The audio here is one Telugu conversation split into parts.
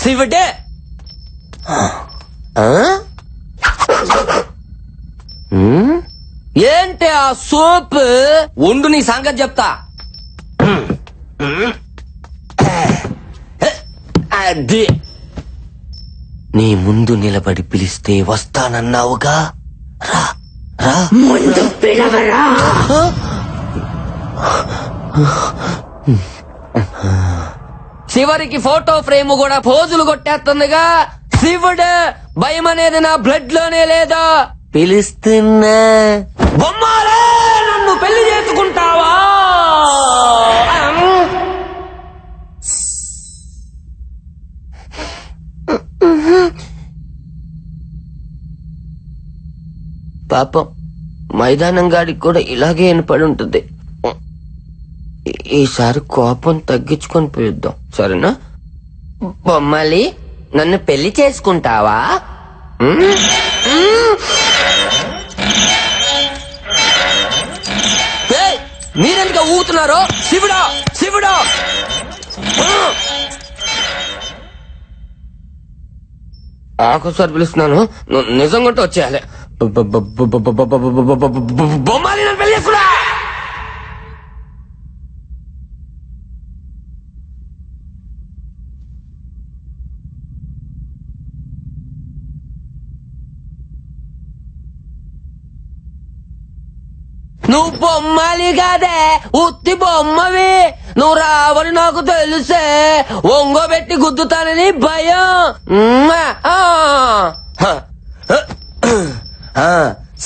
శివుడే ఏంటి ఆ సోప్ ఉండు నీ సంగతి చెప్తా. అది నీ ముందు నిలబడి పిలిస్తే వస్తానన్నావుగా, రా రా ముందు పిలవరా. చివరికి ఫోటో ఫ్రేమ్ కూడా పోజులు కొట్టేస్తుందిగా. శివుడు భయం అనేది నా బ్లడ్ లోనే లేదా. పిలుస్తున్నా బొమ్మాలే నన్ను పెళ్లి చేసుకుంటావా? పాపం మైదానం గాడికి కూడా ఇలాగే వినపడి ఉంటుంది. ఈసారి కోపం తగ్గించుకొని పిలుద్దాం, సరేనా? బొమ్మలి నన్ను పెళ్లి చేసుకుంటావా? మీరెందుకు ఊగుతున్నారు? శివుడా శివుడా ఆకోసారి పిలుస్తున్నాను, నిజంగా వచ్చేయాలి. బొమ్మాలి నన్ను పెళ్లి చేసుకున్నా. నువ్వు బొమ్మాలి కాదే, ఉత్తి బొమ్మవి. నువ్వు రావని నాకు తెలుసే, ఒంగోబెట్టి గుద్దుతానని భయం.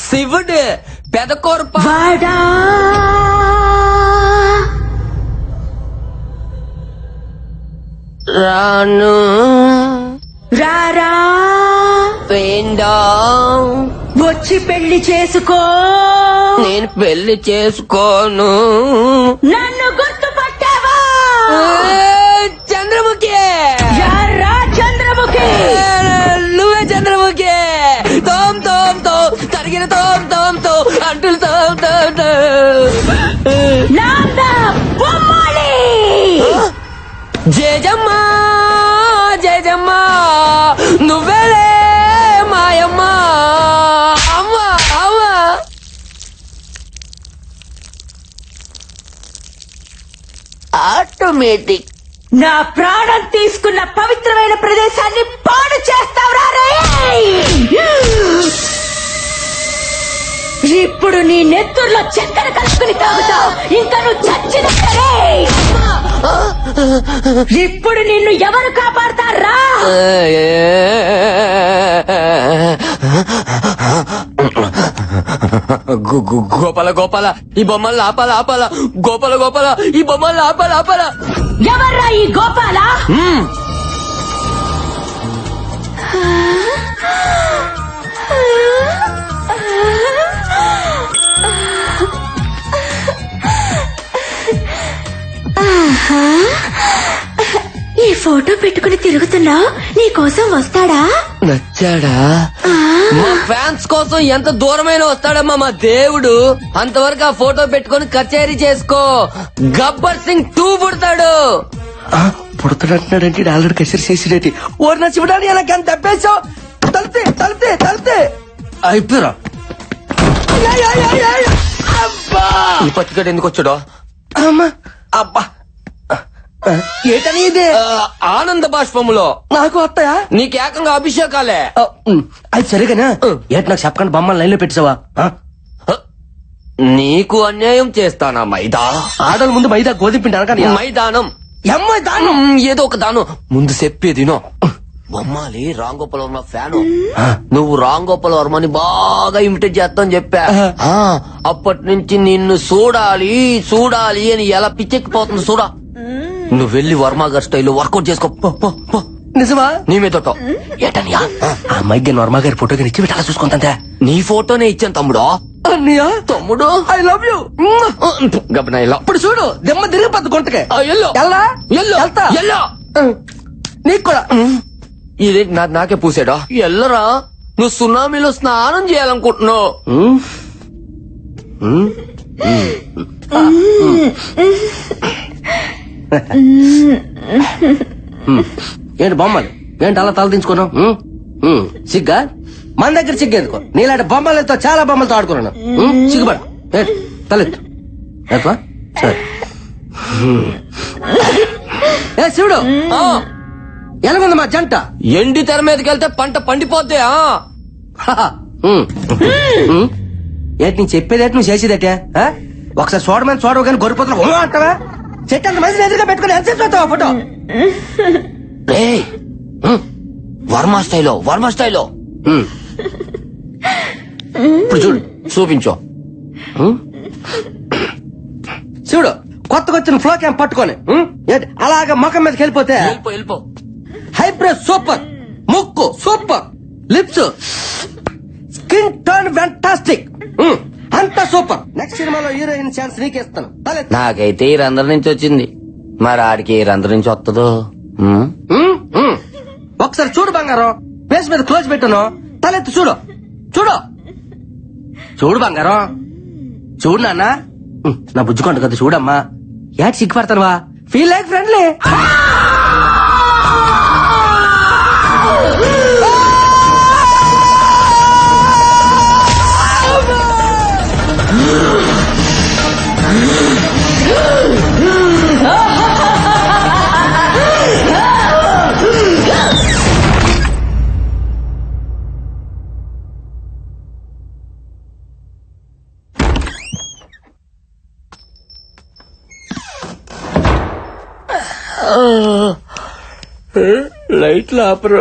శివుడు పెదకొరప రాను రారా పేండా వచ్చి పెళ్లి చేసుకో. నేను పెళ్లి చేసుకోను. నన్ను గుర్తుపట్టావా? చంద్రముఖి. యారా చంద్రముఖి? నువ్వే చంద్రముఖి. తోమ్ తోమ్ తో తరిగిన తోమ్ తోమ్ తో అంటులు తోమ్ తోమ్ తో. నాందా బొమ్మాలి. జయజమ్మా జయజమ్మా నువ్వేలే మాయమ్మా. అమ్మా అమ్మా ఆటోమేటిక్. నా ప్రాణం తీసుకున్న పవిత్రమైన ప్రదేశాన్ని పాడు చేస్తావురా రే. ఇప్పుడు నీ నెత్తుర్లో చక్కెర కలుపుకుని తాగుతావు. ఇంకా నువ్వు చచ్చినట్టే. ఇప్పుడు నిన్ను ఎవరు కాపాడతారా? గోపాల గోపాల ఈ బొమ్మల్ని ఆపాల ఆపాల. గోపాల గోపాల ఈ బొమ్మల్ని ఆపాల ఆపాల. ఎవర్రా ఈ గోపాల? ఈ ఫోటో పెట్టుకుని తిరుగుతున్నావు, నీ కోసం వస్తాడా? నచ్చాడా? మా ఫ్యాన్స్ కోసం ఎంత దూరమైన వస్తాడమ్మా మా దేవుడు. అంతవరకు ఆ ఫోటో పెట్టుకుని కచేరీ చేసుకో. గబ్బర్ సింగ్ 2 పుడతాడు. పుడతాడంటున్నాడంటే ఆల్రెడీ కచేరీ చేసిడేటి. ఓరి నా శివుడాని ఎలా కానీ తప్పేసావు. తలితే తలితే తలితే అయిపోయారా? ఈ పత్తికడ ఎందుకు వచ్చాడో? అమ్మా అబ్బా ఏటని ఇదే? ఆనంద బాష్పములో నాకు వస్తాయా? నీకు ఏకంగా అభిషేకాలే. అది సరిగానా? ఏట నాకు చెప్పకుండా బొమ్మలు లైన్ లో పెట్టావా? నీకు అన్యాయం చేస్తానా మైదా? ఆడల ముందు మైదా గోధుమ పిండి అనగా మైదానం దానం ఏదో ఒక దానం ముందు చెప్పేదినో. బొమ్మాలి రామ్ గోపాల్ వర్మ ఫ్యాను. నువ్వు రామ్ గోపాల్ వర్మని బాగా ఇమిటేట్ చేస్తావని చెప్పా. అప్పటి నుంచి నిన్ను చూడాలి చూడాలి అని ఎలా పిచ్చెక్కిపోతుంది చూడా. నువ్వు వెళ్ళి వర్మ గారి స్టైల్లో వర్కౌట్ చేసుకో. నిజమా? నీ మీద ఏటనియా ఆ అమ్మాయికి వర్మ గారి ఫోటో కానీ ఇచ్చి పెట్టాలా చూసుకుంటా. నీ ఫోటోనే ఇచ్చాను తమ్ముడు. అన్నయ్య తమ్ముడు ఐ లవ్ యూ. గబనా ఇలా ఇప్పుడు చూడు దెమ్మ తిరిగిపోద్దు గుంటకే. ఎల్లో ఎల్లా ఎల్లో వెళ్తా. ఎల్లో నీకు కూడా ఇది నాకే పూసాడా? ఎల్లరా నువ్వు సునామీలో స్నానం చేయాలనుకుంటున్నావు. ఏంటి బొమ్మలు ఏంటి అలా తల దించుకున్నావు? సిగ్గా మన దగ్గర సిగ్గేందుకో, నీలాంటి బొమ్మలతో చాలా బొమ్మలతో ఆడుకున్నాను. సిగ్గుపడు, ఏంటి తలెత్తు. సరే ఏ శివుడు, ఎలాగుంది మా జంట? ఎండి తెర మీదకి వెళ్తే పంట పండిపోద్ది. ఏంటి నేను చెప్పేదేంటి, నువ్వు చేసేదేటే? ఒకసారి చూడమని చూడవు కానీ గొర్రెపోతులు అంటావా? చెట్టు అంత మంది ఎదురుగా పెట్టుకుని ఎంత చూస్తావా ఫోటో? వర్మ స్టైలో ఇప్పుడు చూడు, చూపించు. చూడు కొత్తగా వచ్చిన ఫ్లో క్యాంప్ పట్టుకొని అలాగా ముఖం మీదకి వెళ్ళిపోతే వెళ్ళిపో. హైబ్రిడ్ సూపర్, ముక్కు super, lips skin tone fantastic, అంతా సూపర్. నెక్స్ట్ సినిమాలో హీరోయిన్ ఛాన్స్ నీకేస్తాను. నాకైతే ఈ రంధ్రం నుంచి వచ్చింది, మరి ఆడికి ఈ రంధ్రం నుంచి వస్తుందో. ఒకసారి చూడు బంగారం, ఫేస్ మీద క్లోజ్ పెట్టాను, తలెత్తు చూడు చూడు చూడు బంగారం, చూడు నాన్న. నా బుజ్జుకోండి కదా చూడమ్మా. యాడ్ సిగ్గుపడతానువా? Feel like friendly. లైట్లు ఆపరు.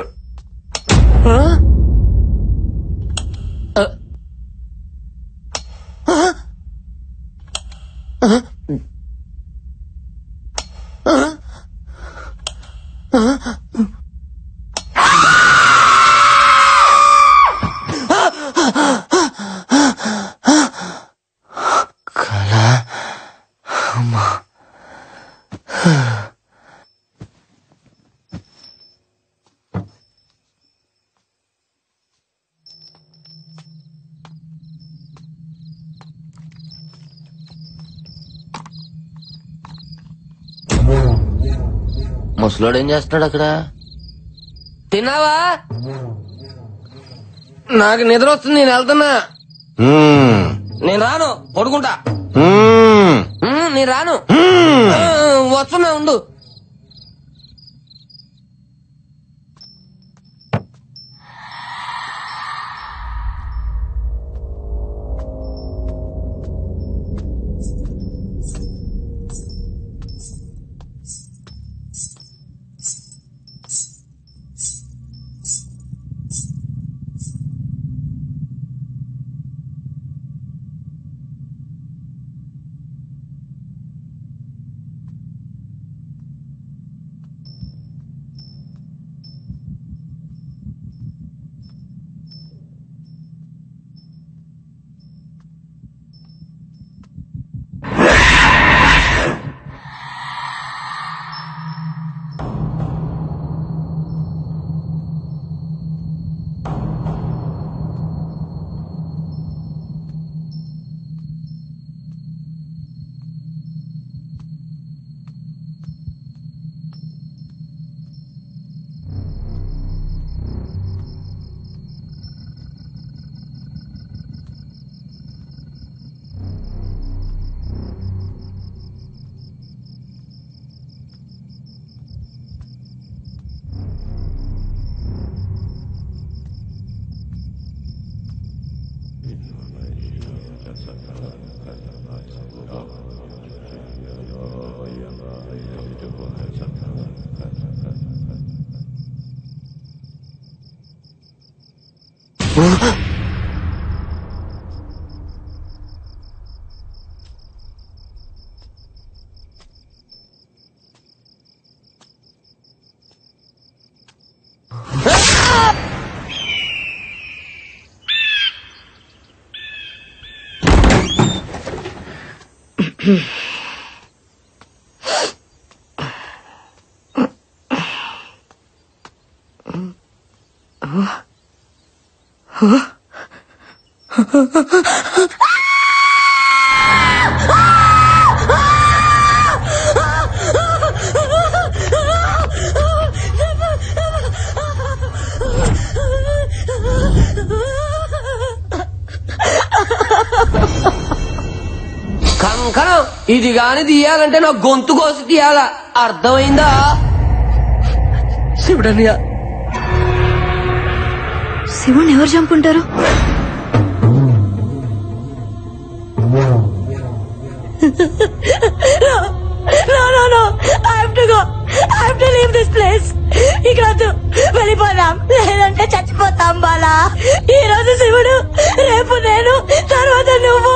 ముసలోడు ఏం చేస్తున్నాడు అక్కడ? తిన్నావా? నాకు నిద్ర వస్తుంది, నేను వెళ్తున్నా. నేను రాను, పడుకుంటా. నేను రాను, వస్తున్నా ఉండు. కానీ ఇది గాని తీయాలంటే నా గొంతు కోసి తీయాలా, అర్థమైందా? శివుడన్నయ్య. శివుని ఎవరు చంపుంటారు? No, I have to go. I have to leave this place. ఇక్కడ వద్దు, వెళ్ళిపోదాం, లేదంటే చచ్చిపోతాం బాలా. ఈ రోజు శివుడు, రేపు నేను, తర్వాత నువ్వు,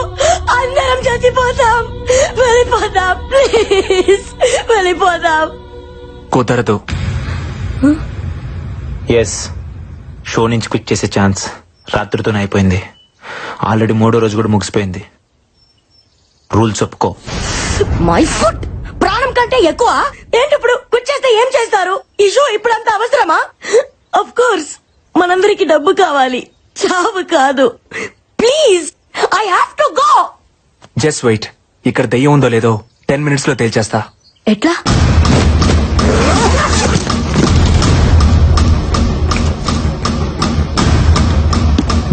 అందరం చచ్చిపోతాం. వెళ్ళిపోదాం ప్లీజ్, వెళ్ళిపోదాం. కుదరదు. ఎస్, షో నుంచి క్విట్ చేసే ఛాన్స్ రాత్రితోనే అయిపోయింది. ఆల్రెడీ 3వ రోజు కూడా ముగిసిపోయింది. రూల్స్ ఒప్పుకో. మై ఫుట్ ప్రాణం కంటే ఎక్కువ ఏంటి? ఇప్పుడు క్విట్ చేస్తే ఏం చేస్తారు? ఈ షో ఇప్పుడంత అవసరమా? ఆఫ్ కోర్స్ మనందరికి డబ్బు కావాలి, చావు కాదు. Please, I have to go. Just wait. ఇక్కడ దెయ్యం ఉందో లేదో 10 minutes లో తేల్చేస్తా. ఎట్లా?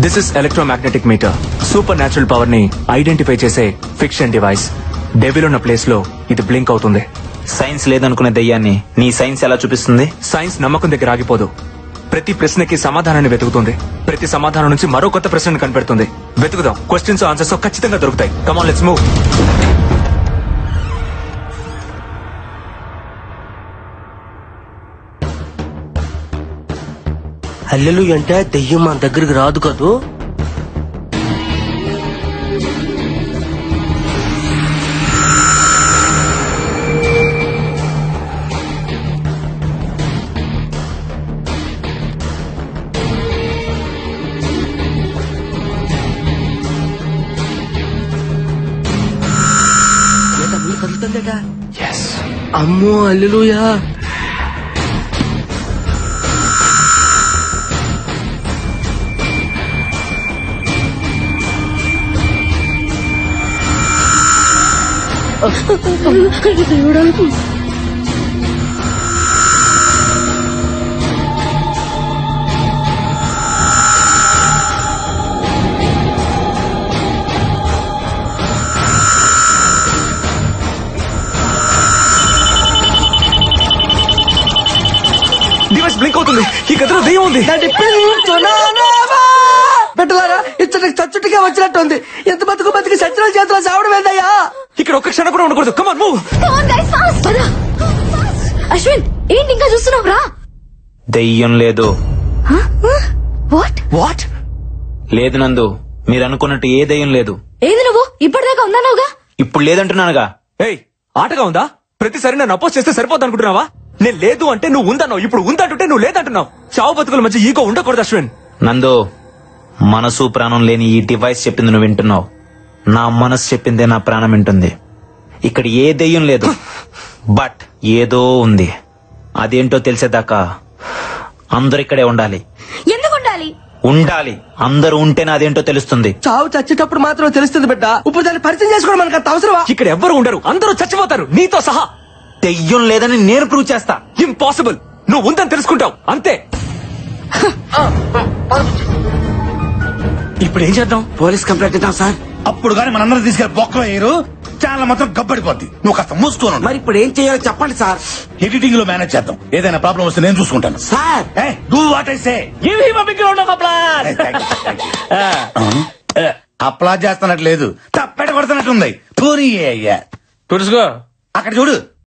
This is electromagnetic meter. Supernatural power ని ఐడెంటిఫై చేసే ఫిక్షన్ డివైస్. డెవిల్ ఉన్న ప్లేస్ లో ఇది బ్లింక్ అవుతుంది. సైన్స్ లేదనుకునే దయ్యాన్ని నీ సైన్స్ ఎలా చూపిస్తుంది? సైన్స్ నమ్మకం దగ్గర ఆగిపోదు. ప్రతి ప్రశ్నకి సమాధానాన్ని వెతుకుతుంది. ప్రతి సమాధానం నుంచి మరో కొత్త ప్రశ్నను కనిపెడుతుంది. వెతుకుదాం. క్వశ్చన్స్ ఆన్సర్స్ ఖచ్చితంగా దొరుకుతాయి. Come on, let's move. హల్లెలు అంటే దెయ్యం మన దగ్గరికి రాదు కదూ. అమ్మో హల్లెలూయా. డివైస్ బ్లింక్ అవుతుంది. ఈ గదిలో దెయ్యం ఉంది. పెట్టలారా ఇచ్చటికి చచ్చుటిగా వచ్చినట్టుంది. ఎంత బతుకు బతికి సచ్చిన చేతిలో చావడం ఏందయ్యా? ఇక్కడ ఒక్క క్షణం కూడా ఉండకూడదు. Come on, move. అశ్విన్, ఏంటి ఇంకా చూస్తున్నావు? రా. దెయ్యం లేదు. వాట్? లేదు నందు, మీరు అనుకున్నట్టు ఏ దెయ్యం లేదు. ఏది నువ్వు ఇప్పటిదాకా ఉన్నావుగా? ఇప్పుడు లేదంటున్నానుగా. ఏయ్, ఆటగా ఉందా? ప్రతిసారి నన్ను అపోజ్ చేస్తే సరిపోద్ది అనుకుంటున్నావా? నేను లేదు అంటే నువ్వు ఉందన్నావు, ఇప్పుడు ఉందంటుంటే నువ్వు లేదంటున్నావు. చావు బతుకుల మధ్య ఈగో ఉండకూడదు అశ్విన్. నందు, మనసు ప్రాణం లేని ఈ డివైస్ చెప్పింది నువ్వు వింటున్నావు. నా మనసు చెప్పిందే నా ప్రాణం వింటుంది. ఇక్కడ ఏ దెయ్యం లేదు, బట్ ఏదో ఉంది. అదేంటో తెలిసేదాకా అందరు ఇక్కడే ఉండాలి. ఎందుకు ఉండాలి? ఉండాలి. అందరూ ఉంటేనే అదేంటో తెలుస్తుంది. చావు చచ్చేటప్పుడు మాత్రం తెలుస్తుంది బిడ్డ. ఇప్పుడు దాన్ని పరిచయం చేసుకోవడం మనకు అంత అవసరమా? ఇక్కడ ఎవ్వరు ఉండరు, అందరూ చచ్చిపోతారు, నీతో సహా. దెయ్యం లేదని నేను ప్రూవ్ చేస్తా. ఇంపాసిబుల్. నువ్వు ఉందని తెలుసుకుంటావు అంతే. ఇప్పుడు ఏం చేద్దాం? పోలీస్ కంప్లైంట్ ఇద్దాం సార్. అప్పుడు గాని మనందరం తీసుకెళ్లి బొక్కలో వేయరు, ఛానల్ మొత్తం గబ్బడిపోద్ది. నువ్వు కాస్త మూసుకోను. మరి ఇప్పుడు ఏం చేయాలో చెప్పండి సార్. ఎడిటింగ్ లో మేనేజ్ చేద్దాం. ఏదైనా ప్రాబ్లం వస్తే నేను చూసుకుంటాను. Sir do what I say. Applause చేస్తున్నట్టు లేదు, తప్పెట కొడుతున్నట్టుంది. పోనీ అయ్యా తుడుచుకో. అక్కడ చూడు.